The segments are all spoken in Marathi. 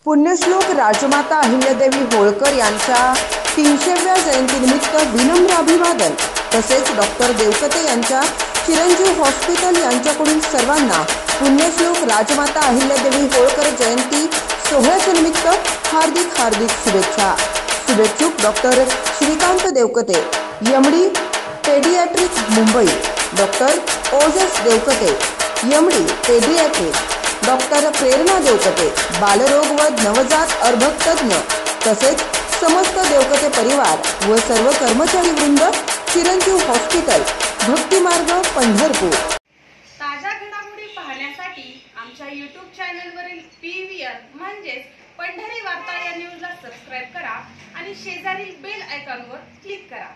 पुण्यश्लोक राजमाता अहिल्यादेवी होळकर यांच्या 300व्या जयंतीनिमित्त विनम्र अभिवादन। तसेच डॉक्टर देवकते यांच्या चिरंजीव हॉस्पिटल यांच्याकडून सर्वांना पुण्यश्लोक राजमाता अहिल्यादेवी होळकर जयंती सोहळ्याच्या निमित्त हार्दिक शुभेच्छा। शुभेच्छुक doctor Shrikant Devkate, MD paediatric Mumbai, doctor Ojas Devkate, MD paediatric, doctor Prerna Devkate, बालरोग व नवजात अर्भक तज्ञ, तसेच समस्त देवकते परिवार व सर्व कर्मचारी वृंद, चिरंजीव हॉस्पिटल, भक्तिमार्ग, पंढरपूर। ताजा घडामोडी पाहण्यासाठी आमच्या YouTube चॅनलवरील PVR म्हणजेच पंढरी वार्ता या न्यूजला सबस्क्राइब करा आणि शेजारील बेल आयकॉनवर क्लिक करा।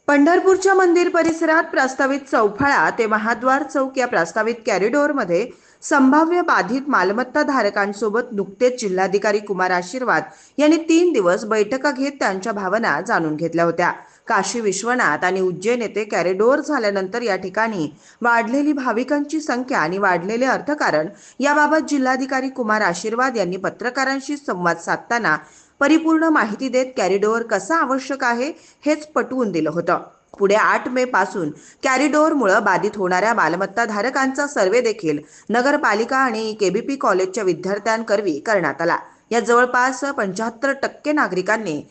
पंढरपूरच्या मंदिर परिसरात प्रस्तावित चौफाळा ते महाद्वार चौक या प्रस्तावित कॉरिडॉरमध्ये संभाव्य बाधित मालमत्ता धारकांसोबत नुकतेच जिल्हाधिकारी कुमार आशीर्वाद यांनी 3 दिवस बैठका घेत त्यांच्या भावना जाणून घेतल्या होत्या। काशी विश्वनाथ आणि उज्जैन येथे कॉरिडॉर झाल्यानंतर या ठिकाणी वाढलेली भाविकांची संख्या आणि वाढलेले अर्थकारण याबाबत जिल्हाधिकारी कुमार आशीर्वाद यांनी पत्रकारांशी संवाद साधताना परिपूर्ण माहिती देत कॉरिडॉर कसा आवश्यक आहे हेच पटवून दिलं होतं। पुढे 8 मे पासून कॉरिडॉरमुळे बाधित होणाऱ्या मालमत्ता धारकांचा सर्वे देखील नगरपालिका आणि केबीपी कॉलेजच्या विद्यार्थ्यांकरवी करण्यात आला। या जवळपास 75% नागरिकांनी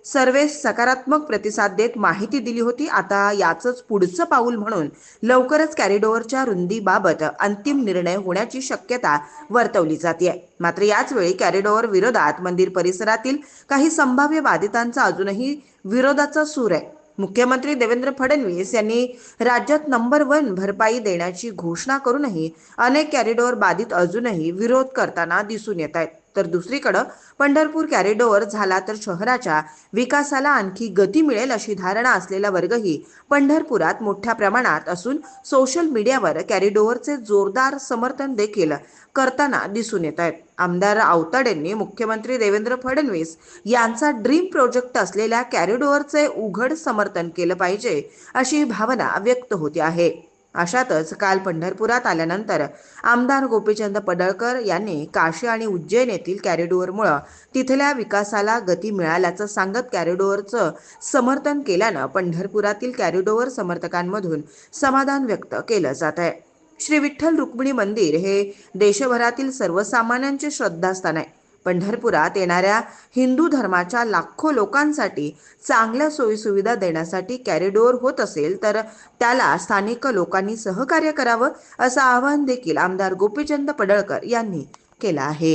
सर्वे सकारात्मक प्रतिसाद देत माहिती दिली होती। आता याचंच पुढचं पाऊल म्हणून लवकरच कॉरिडॉरच्या रुंदीबाबत अंतिम निर्णय होण्याची शक्यता वर्तवली जाते। मात्र याच वेळी कॉरिडॉर विरोधात मंदिर परिसरातील काही संभाव्य बाधितांचा अजूनही विरोधाचा सूर आहे। मुख्यमंत्री देवेंद्र फडणवीस यांनी राज्यात नंबर 1 भरपाई देण्याची घोषणा करूनही अनेक कॉरिडॉर बाधित अजूनही विरोध करताना दिसून येत आहेत। तर दुसरीकडे पंढरपूर कॉरिडॉर झाला तर शहराच्या विकासाला आणखी गती मिळेल अशी धारणा असलेला वर्गही पंढरपुरात मोठ्या प्रमाणात असून सोशल मीडियावर कॉरिडॉरचे जोरदार समर्थन देखील करताना दिसून येत आहेत। आमदार आवताडेंनी मुख्यमंत्री देवेंद्र फडणवीस यांचा ड्रीम प्रोजेक्ट असलेल्या कॉरिडॉरचे उघड समर्थन केलं पाहिजे अशी भावना व्यक्त होते आहे। अशातच काल पंढरपुरात आल्यानंतर आमदार गोपीचंद पडळकर यांनी काशी आणि उज्जैन येथील कॉरिडॉरमुळे तिथल्या विकासाला गती मिळाल्याचं सांगत कॉरिडॉरचं समर्थन केल्यानं पंढरपुरातील कॉरिडॉर समर्थकांमधून समाधान व्यक्त केलं जात आहे। श्री विठ्ठल रुक्मिणी मंदिर हे देशभरातील सर्वसामान्यांचे श्रद्धास्थान आहे। पंढरपुरात येणाऱ्या हिंदू धर्माच्या लाखो लोकांसाठी चांगल्या सोयीसुविधा देण्यासाठी कॉरिडॉर होत असेल तर त्याला स्थानिक लोकांनी सहकार्य करावं असं आवाहन देखील आमदार गोपीचंद पडळकर यांनी केलं आहे।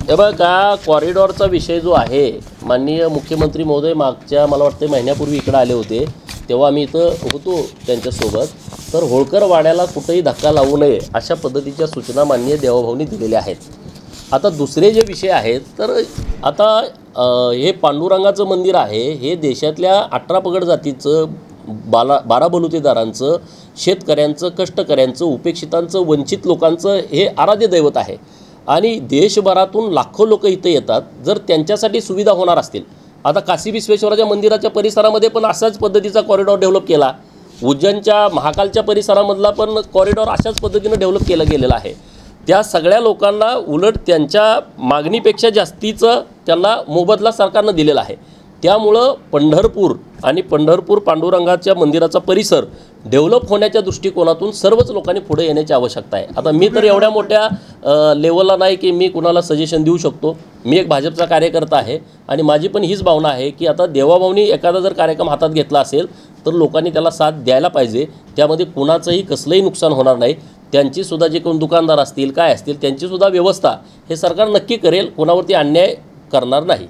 हे बघा, कॉरिडॉरचा विषय जो आहे, माननीय मुख्यमंत्री महोदय मागच्या मला वाटते महिन्यापूर्वी इकडे आले होते, तेव्हा मी इथं होतो त्यांच्यासोबत। तर होळकर वाड्याला कुठेही धक्का लावू नये अशा पद्धतीच्या सूचना माननीय देवाभाऊंनी दिलेल्या आहेत। आता दुसरे जे विषय आहेत, तर आता हे पांडुरंगाचं मंदिर आहे, हे देशातल्या 18 पगड जातीचं 12 बलुतेदारांचं, शेतकऱ्यांचं, कष्टकऱ्यांचं, उपेक्षितांचं, वंचित लोकांचं हे आराध्य दैवत आहे आणि देशभरातून लाखो लोक इथं येतात। जर त्यांच्यासाठी सुविधा होणार असतील, आता काशी विश्वेश्वराच्या मंदिराच्या परिसरामध्ये पण अशाच पद्धतीचा कॉरिडॉर डेव्हलप केला, उज्जैनच्या महाकालच्या परिसरामधला पण कॉरिडॉर अशाच पद्धतीनं डेव्हलप केला गेलेला आहे। त्या सगळ्या लोकांना उलट त्यांच्या मागणीपेक्षा जास्तीचं त्यांना मोबदला सरकारनं दिलेला आहे। त्यामुळं पंढरपूर आणि पंढरपूर पांडुरंगाच्या मंदिराचा परिसर डेव्हलप होण्याच्या दृष्टिकोनातून सर्वच लोकांनी पुढे येण्याची आवश्यकता आहे। आता मी तर एवढ्या मोठ्या लेवलला नाही की मी कुणाला सजेशन देऊ शकतो। मी एक भाजपचा कार्यकर्ता आहे आणि माझी पण हीच भावना आहे की आता देवाभाऊंनी एखादा जर कार्यक्रम हातात घेतला असेल तर लोकांनी त्याला साथ द्यायला पाहिजे। त्यामध्ये कुणाचंही कसलंही नुकसान होणार नाही। त्यांची सुद्धा जे कोण दुकानदार असतील, काय असतील, त्यांची सुद्धा व्यवस्था हे सरकार नक्की करेल, कोणावरती अन्याय करणार नाही।